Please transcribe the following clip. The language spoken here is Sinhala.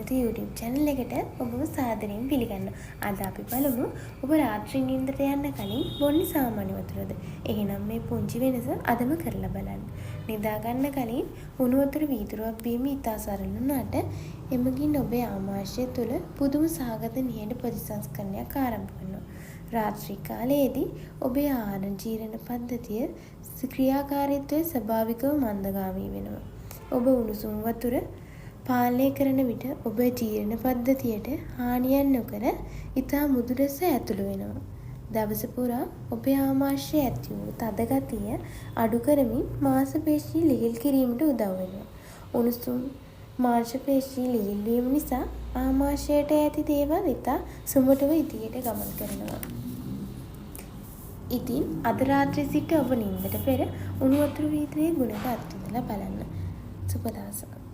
සුප YouTube channel එකට ඔබව සාදරයෙන් පිළිගන්නවා. අද අපි බලමු ඔබ රාත්‍රී නිින්දට යන්න කලින් බොන්නේ සාමාන්‍ය වතුරද? එහෙනම් මේ පුංචි වෙනස අදම කරලා බලන්න. නිදා ගන්න කලින් උණු වතුර වීදුරුවක් බීම ඉතා සරල වුණාට එමගින් ඔබේ ආමාශය තුළ පුදුම සහගත නිහඬ ප්‍රතිසංස්කරණයක් ආරම්භ වෙනවා. රාත්‍රී කාලයේදී ඔබේ ආහාර ජීර්ණ පද්ධතිය ක්‍රියාකාරීත්වය ස්වභාවිකව මන්දගාමී වෙනවා. ඔබ උණුසුම් වතුර පාලනය කරන විට ඔබේ ජීර්ණ පද්ධතියට හානියක් නොකර ඉතා මුදු ලෙස ඇතුළු වෙනවා. දවස පුරා ඔබේ ආමාශයේ ඇති වූ තද ගතිය අඩු කරමින් මාංශ පේශී ලිහිල් කිරීමට උදව් වෙනවා. උණුසුම් මාංශ පේශී ලිහිල් වීම නිසා ආමාශයට ඇති දේවල් ඉතා සුමටව ඉදිරියට ගමන් කරනවා. ඉතින් අද රාත්‍රියේ සිට ඔබ නිින්දට පෙර උණු වතුර වීදුරුවේ ගුණක අත්විඳලා බලන්න. සුබ දවසක්.